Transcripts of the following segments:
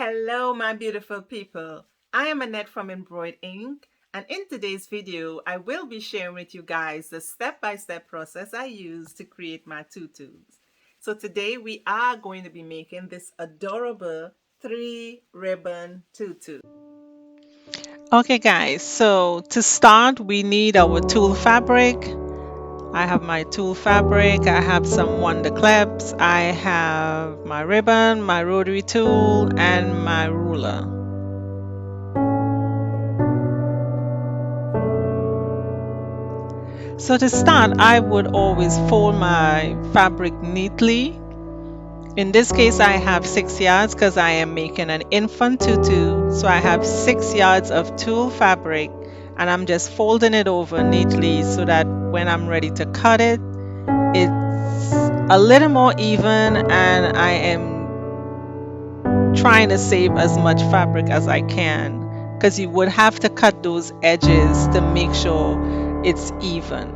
Hello, my beautiful people. I am Annette from Embroid Inc. And in today's video, I will be sharing with you guys the step-by-step process I use to create my tutus. So today we are going to be making this adorable 3-ribbon tutu. Okay, guys, so to start, we need our tulle fabric. I have my tulle fabric, I have some wonder clips, I have my ribbon, my rotary tool, and my ruler. So to start, I would always fold my fabric neatly. In this case, I have 6 yards because I am making an infant tutu. So I have 6 yards of tulle fabric and I'm just folding it over neatly so that when I'm ready to cut it, it's a little more even and I am trying to save as much fabric as I can because you would have to cut those edges to make sure it's even,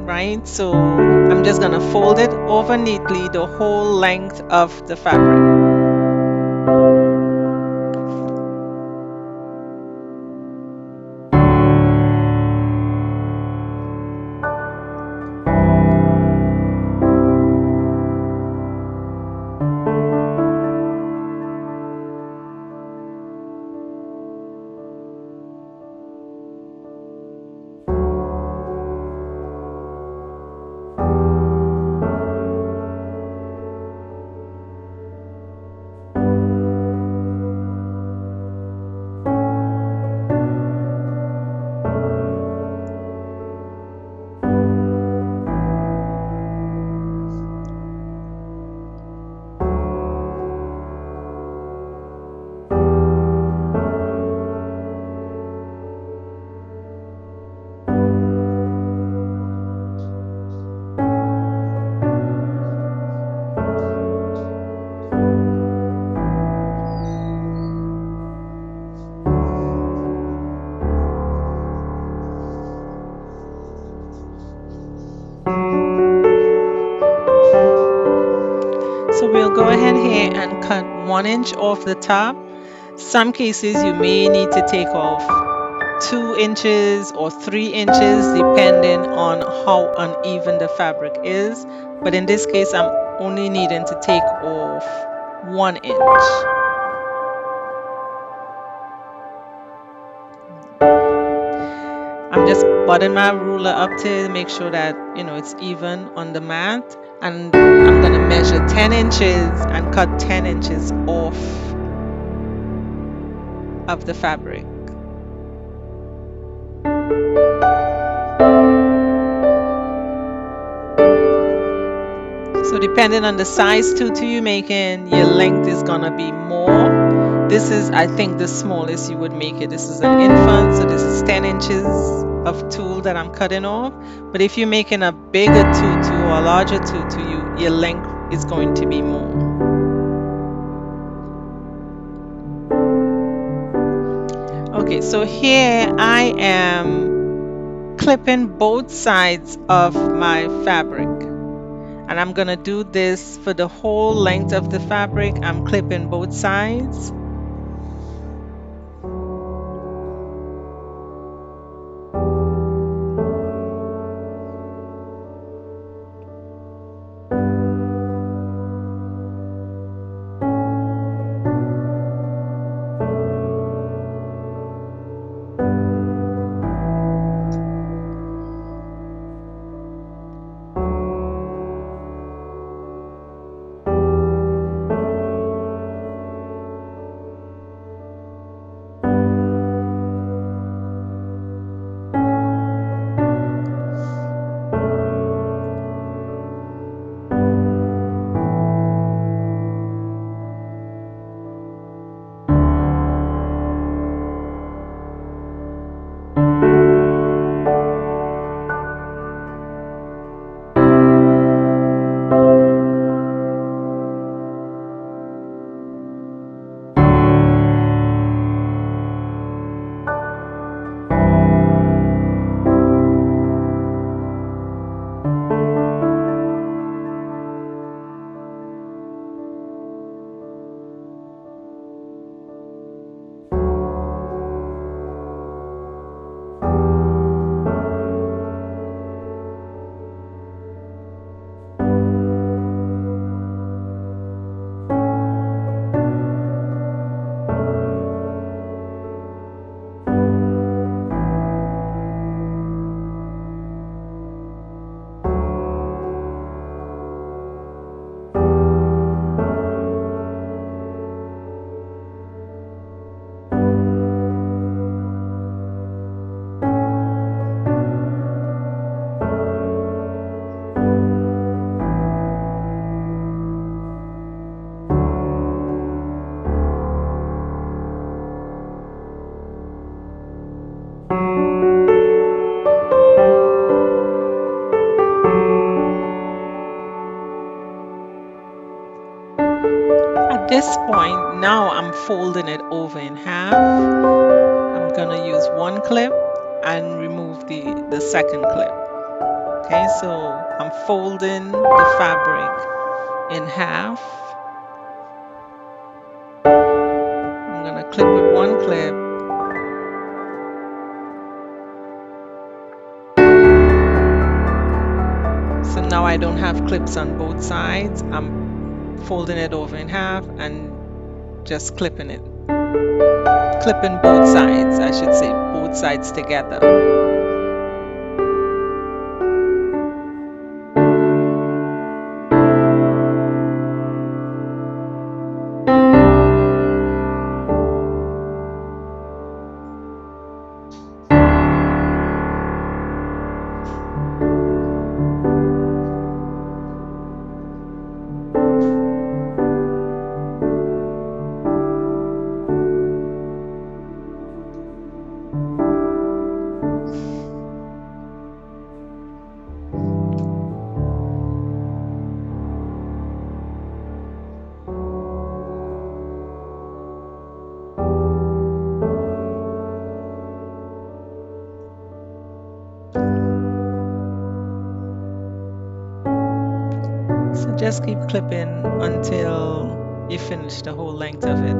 right? So I'm just gonna fold it over neatly the whole length of the fabric. So we'll go ahead here and cut 1 inch off the top. Some cases you may need to take off 2 inches or 3 inches depending on how uneven the fabric is. But in this case, I'm only needing to take off 1 inch. I'm just butting my ruler up to make sure that it's even on the mat, and I'm gonna measure 10 inches and cut 10 inches off of the fabric. So depending on the size tutu you're making, your length is gonna be more. This is, I think, the smallest you would make it. This is an infant, so this is 10 inches of tulle that I'm cutting off. But if you're making a bigger tutu or a larger tutu, your length is going to be more. Okay, so here I am clipping both sides of my fabric. And I'm gonna do this for the whole length of the fabric. I'm clipping both sides. this point, now I'm folding it over in half. I'm gonna use one clip and remove the second clip. Okay, so I'm folding the fabric in half. I'm gonna clip with one clip. So now I don't have clips on both sides. I'm folding it over in half and just clipping it. Clipping both sides, I should say, both sides together. So just keep clipping until you finish the whole length of it.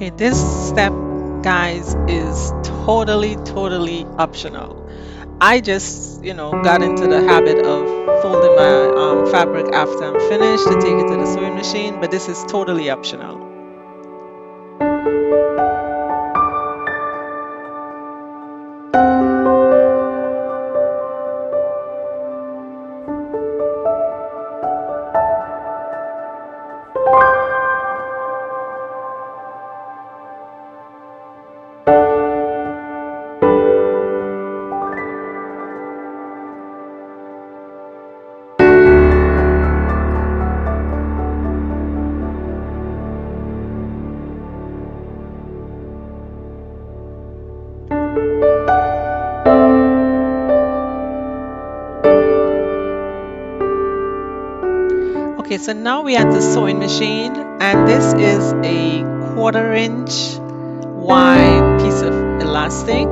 Okay, this step, guys, is totally optional. I just, got into the habit of folding my fabric after I'm finished to take it to the sewing machine, but this is totally optional. Okay, so now we're at the sewing machine, and this is a 1/4 inch wide piece of elastic.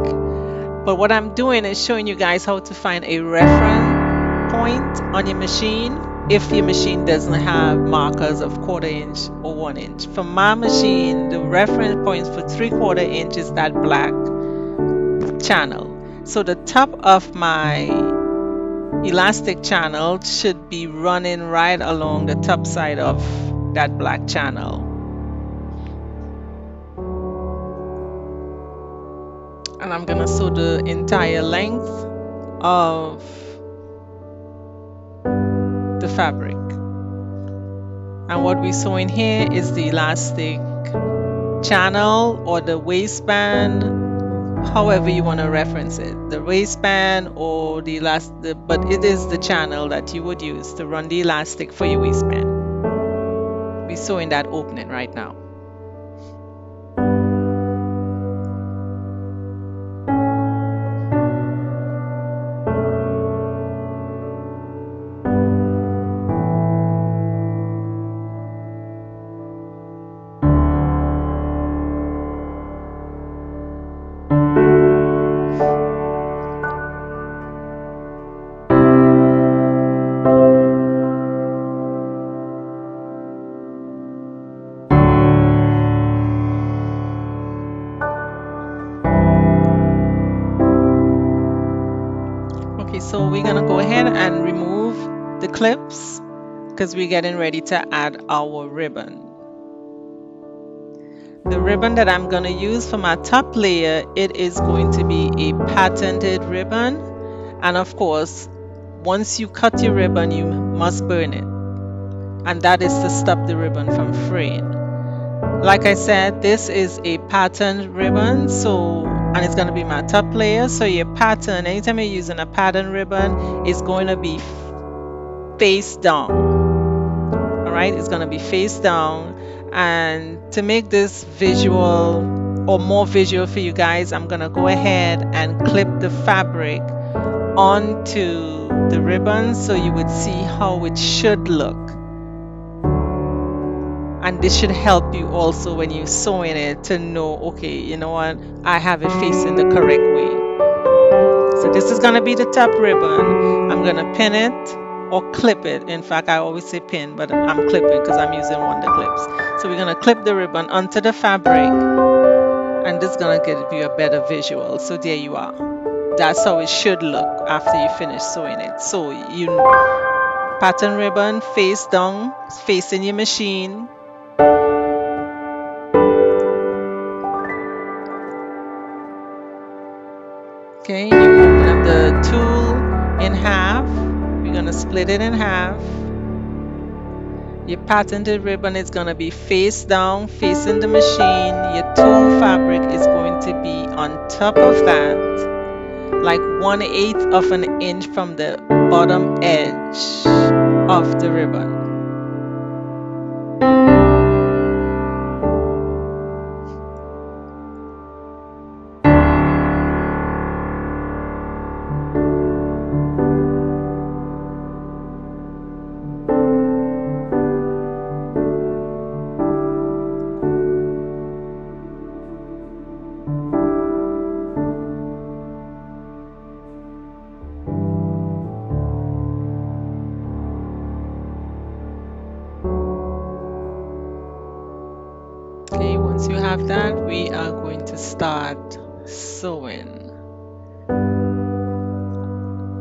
But what I'm doing is showing you guys how to find a reference point on your machine if your machine doesn't have markers of 1/4 inch or 1 inch. For my machine, the reference point for 3/4 inch is that black channel. So the top of my elastic channel should be running right along the top side of that black channel. And I'm gonna sew the entire length of the fabric. And what we're sewing here is the elastic channel or the waistband however you want to reference it, the waistband or but it is the channel that you would use to run the elastic for your waistband. We're sewing that opening right now. Okay, so we're gonna go ahead and remove the clips because we're getting ready to add our ribbon. The ribbon that I'm gonna use for my top layer, it is going to be a patented ribbon. And of course, once you cut your ribbon, you must burn it. And that is to stop the ribbon from fraying. Like I said, this is a patterned ribbon, and it's going to be my top layer. So your pattern, anytime you're using a pattern ribbon, is going to be face down. All right, it's going to be face down. And to make this visual or more visual for you guys, I'm going to go ahead and clip the fabric onto the ribbon so you would see how it should look. And this should help you also when you're sewing it to know, okay, you know what, I have it facing the correct way. So this is going to be the top ribbon. I'm going to pin it or clip it. In fact, I always say pin, but I'm clipping because I'm using wonder clips. So we're going to clip the ribbon onto the fabric, and this is going to give you a better visual. So there you are. That's how it should look after you finish sewing it. So you pattern ribbon face down, facing your machine. Okay, you open up the tool in half. We're going to split it in half. Your patented ribbon is going to be face down, facing the machine. Your tool fabric is going to be on top of that, like 1/8 of an inch from the bottom edge of the ribbon. Okay, once you have that, we are going to start sewing.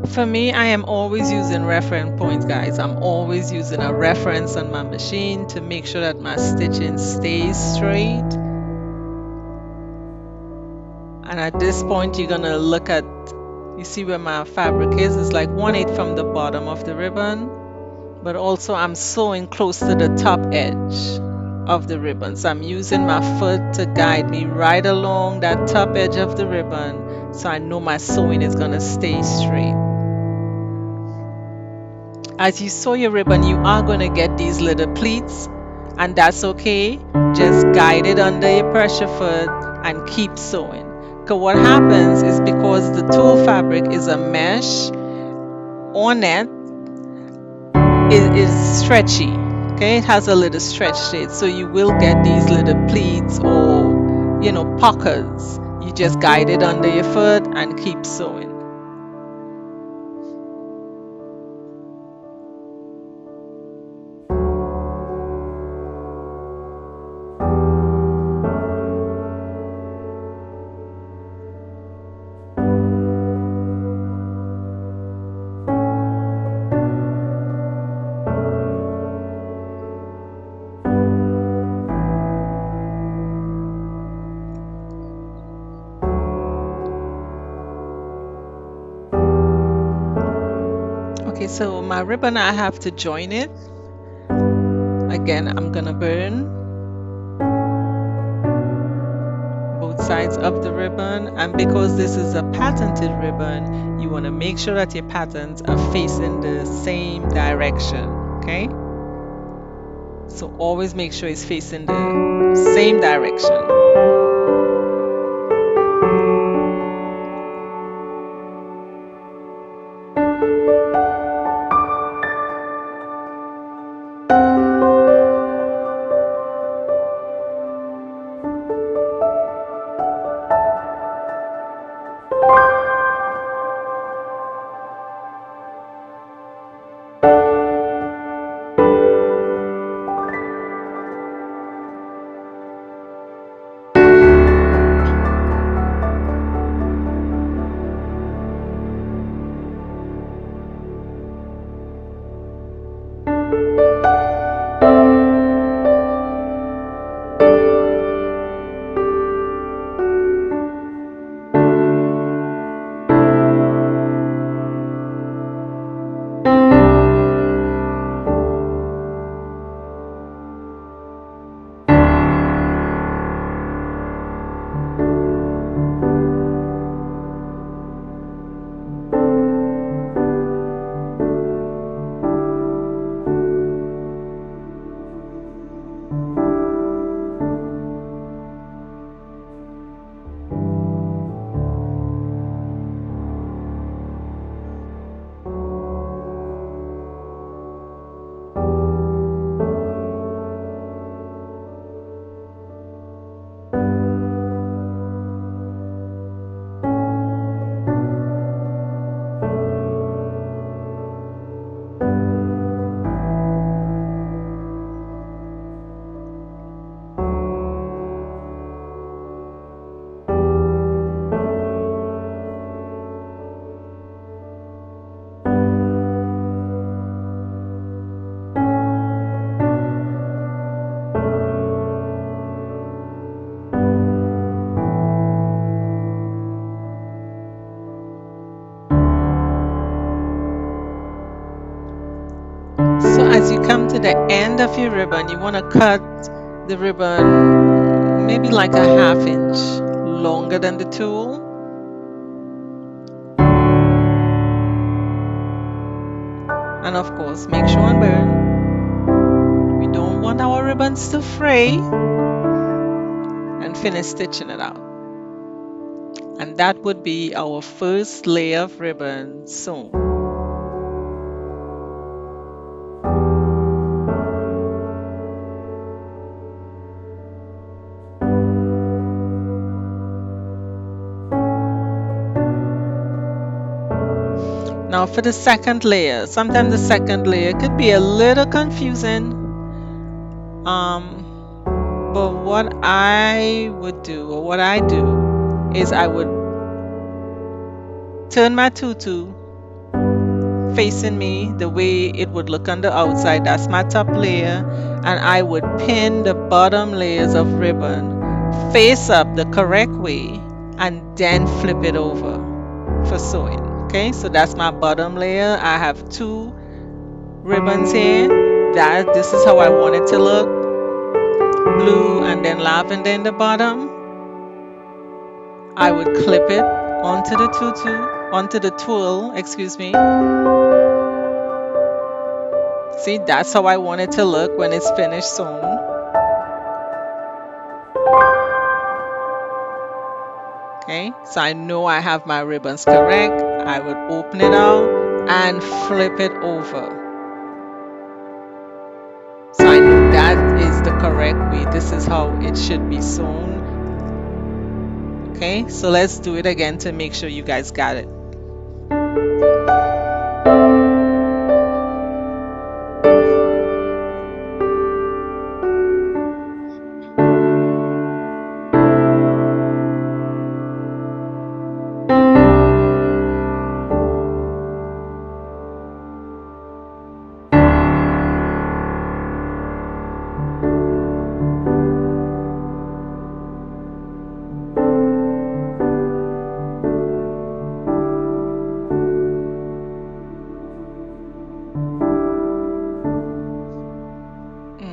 For me, I am always using reference points, guys. I'm always using a reference on my machine to make sure that my stitching stays straight. And at this point, you're gonna look at, you see where my fabric is? It's like 1/8 from the bottom of the ribbon, but also I'm sewing close to the top edge of the ribbon. So I'm using my foot to guide me right along that top edge of the ribbon, so I know my sewing is gonna stay straight. As you sew your ribbon, you are going to get these little pleats, and that's okay. Just guide it under your pressure foot and keep sewing. Because what happens is, because the tulle fabric is a mesh or net, it is stretchy. Okay, it has a little stretch to it, so you will get these little pleats or, you know, puckers. You just guide it under your foot and keep sewing. Okay, so my ribbon, I have to join it. Again, I'm gonna burn both sides of the ribbon. And because this is a patented ribbon, you want to make sure that your patterns are facing the same direction. Okay? So always make sure it's facing the same direction. So as you come to the end of your ribbon, you want to cut the ribbon maybe like a half inch longer than the tool. And of course, make sure and burn. We don't want our ribbons to fray. And finish stitching it out. And that would be our first layer of ribbon sewn. Now for the second layer, sometimes the second layer could be a little confusing. But what I would do, or what I do, is I would turn my tutu facing me the way it would look on the outside. That's my top layer. And I would pin the bottom layers of ribbon face up the correct way and then flip it over for sewing. Okay, so that's my bottom layer. I have two ribbons here. This is how I want it to look. Blue and then lavender in the bottom. I would clip it onto the onto the twill, excuse me. See, that's how I want it to look when it's finished sewn. Okay, so I know I have my ribbons correct. I would open it out and flip it over. So I know that is the correct way. This is how it should be sewn. Okay, so let's do it again to make sure you guys got it.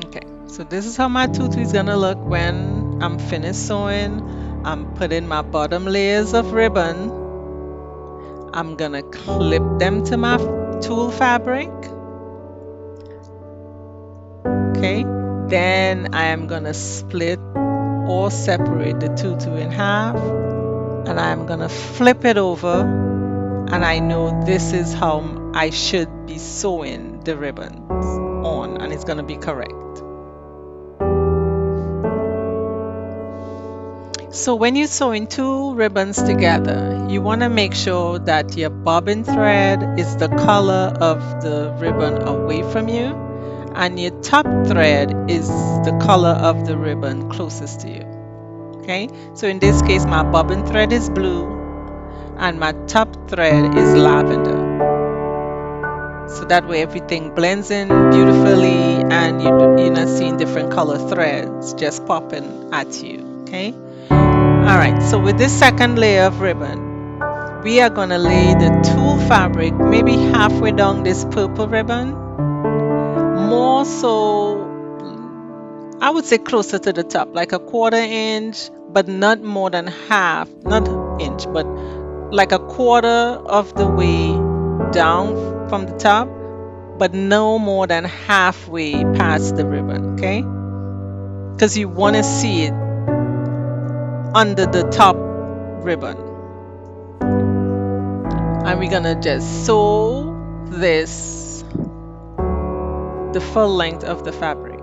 Okay, so this is how my tutu is gonna look when I'm finished sewing. I'm putting my bottom layers of ribbon. I'm gonna clip them to my tulle fabric. Okay. Then I am gonna split or separate the tutu in half, and I'm gonna flip it over, and I know this is how I should be sewing the ribbons on, and it's gonna be correct. So when you're sewing two ribbons together, you want to make sure that your bobbin thread is the color of the ribbon away from you, and your top thread is the color of the ribbon closest to you. Okay, so in this case, my bobbin thread is blue and my top thread is lavender. So that way everything blends in beautifully and you're not seeing different color threads just popping at you. Okay. All right, so with this second layer of ribbon, we are going to lay the tulle fabric maybe halfway down this purple ribbon. More so, I would say closer to the top, like a 1/4 inch, but not more than half, not inch, but like a quarter of the way down from the top, but no more than halfway past the ribbon, okay? Because you want to see it under the top ribbon. And we're gonna just sew this the full length of the fabric.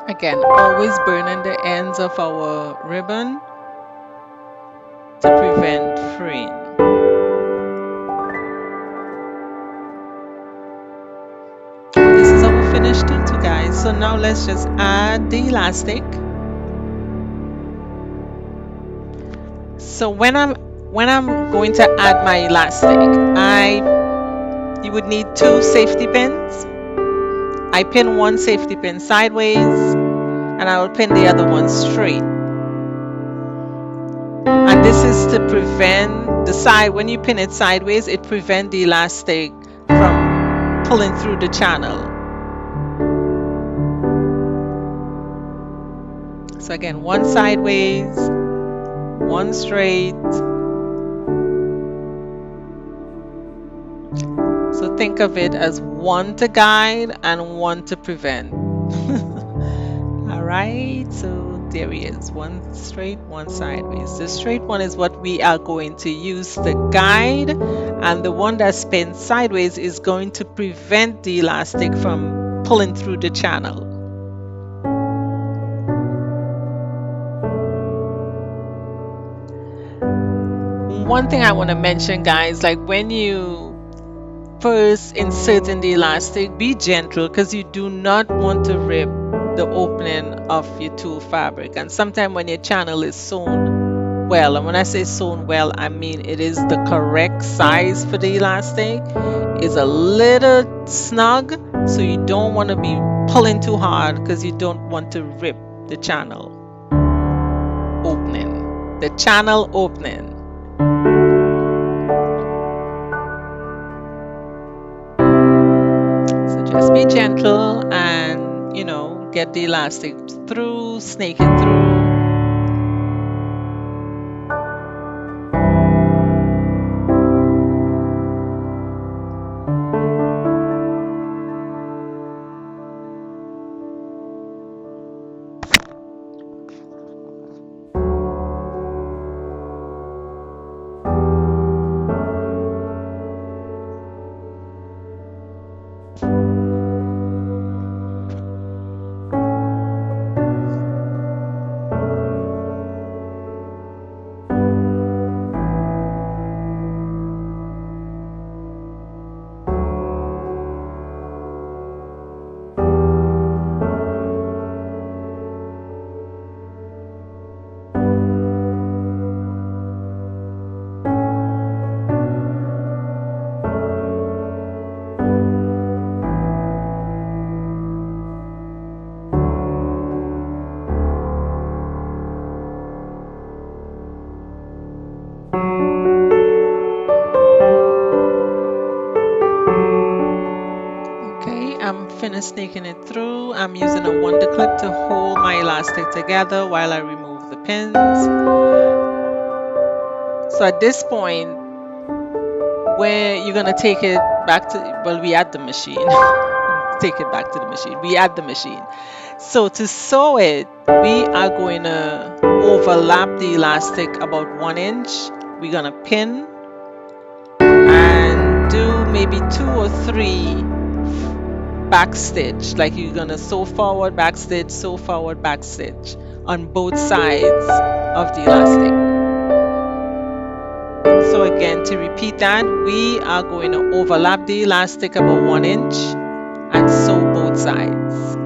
Again, always burning the ends of our ribbon to prevent fraying. This is our finished tutu, guys. So now let's just add the elastic. So when I'm going to add my elastic, you would need 2 safety pins. I pin one safety pin sideways and I will pin the other one straight. And this is to prevent the side, when you pin it sideways, it prevents the elastic from pulling through the channel. So again, one sideways, one straight. So think of it as one to guide and one to prevent. All right, so there he is, one straight, one sideways. The straight one is what we are going to use to guide, and the one that spins sideways is going to prevent the elastic from pulling through the channel. One thing I want to mention, guys, like when you first inserting the elastic, be gentle because you do not want to rip the opening of your tulle fabric. And sometimes when your channel is sewn well, and when I say sewn well, I mean it is the correct size for the elastic, is a little snug, so you don't want to be pulling too hard because you don't want to rip the channel opening. The channel opening. Just be gentle and, get the elastic through, snake it through. Okay, I'm finished snaking it through. I'm using a wonder clip to hold my elastic together while I remove the pins. So at this point, where you're gonna take it back to, well, we add the machine. Take it back to the machine. We add the machine. So to sew it, we are going to overlap the elastic about 1 inch. We're gonna pin and do maybe 2 or 3 back stitch, like you're gonna sew forward, back stitch, sew forward, back stitch on both sides of the elastic. So again, to repeat that, we are going to overlap the elastic about 1 inch and sew both sides.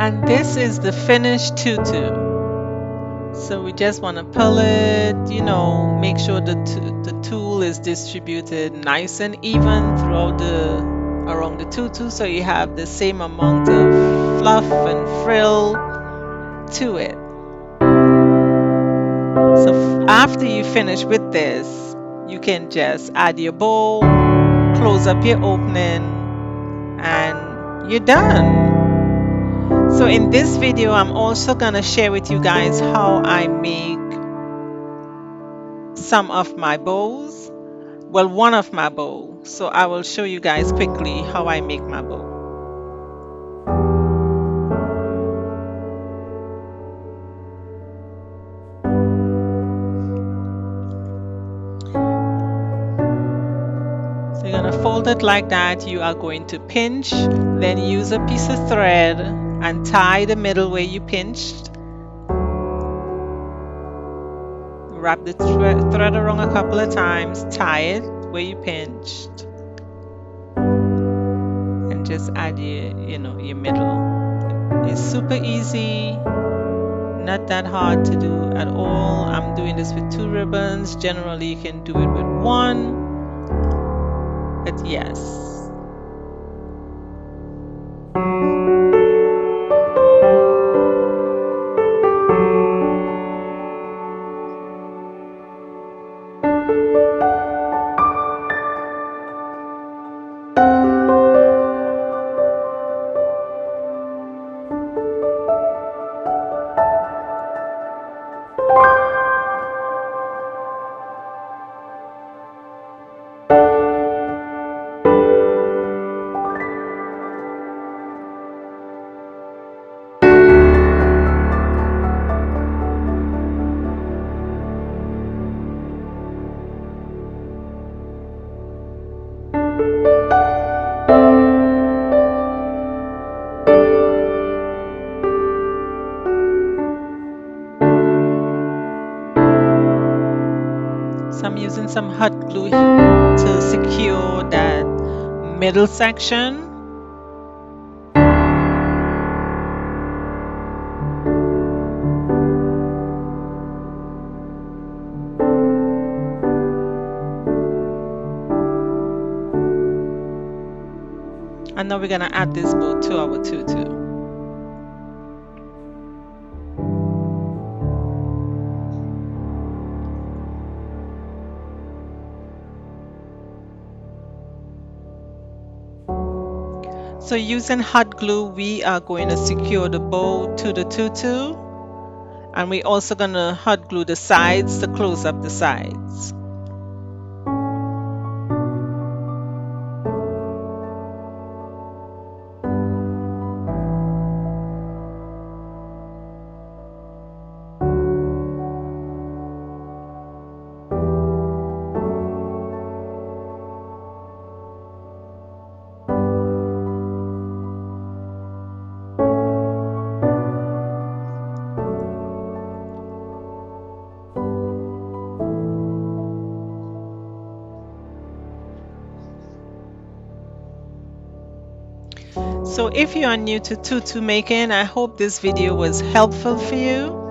And this is the finished tutu. So we just want to pull it, make sure the tool is distributed nice and even throughout around the tutu, so you have the same amount of fluff and frill to it. So after you finish with this, you can just add your bow, close up your opening, and you're done. So in this video, I'm also gonna share with you guys how I make some of my bows. Well, one of my bows. So I will show you guys quickly how I make my bow. So you're gonna fold it like that. You are going to pinch, then use a piece of thread and tie the middle where you pinched. Wrap the thread around a couple of times, tie it where you pinched, and just add your middle. It's super easy, not that hard to do at all. I'm doing this with 2 ribbons. Generally, you can do it with 1, but yes. So I'm using some hot glue to secure that middle section. And now we're gonna add this bow to our tutu. So using hot glue, we are going to secure the bow to the tutu, and we're also going to hot glue the sides to close up the sides. So if you are new to tutu making, I hope this video was helpful for you.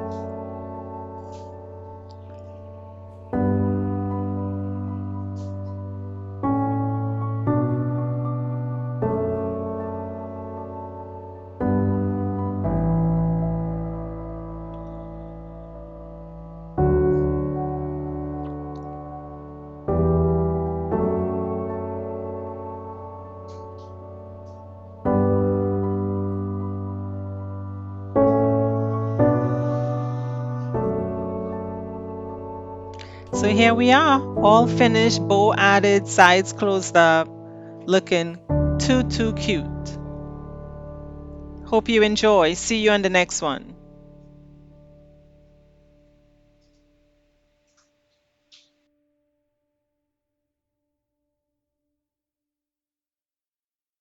So here we are, all finished, bow added, sides closed up, looking too cute. Hope you enjoy. See you on the next one.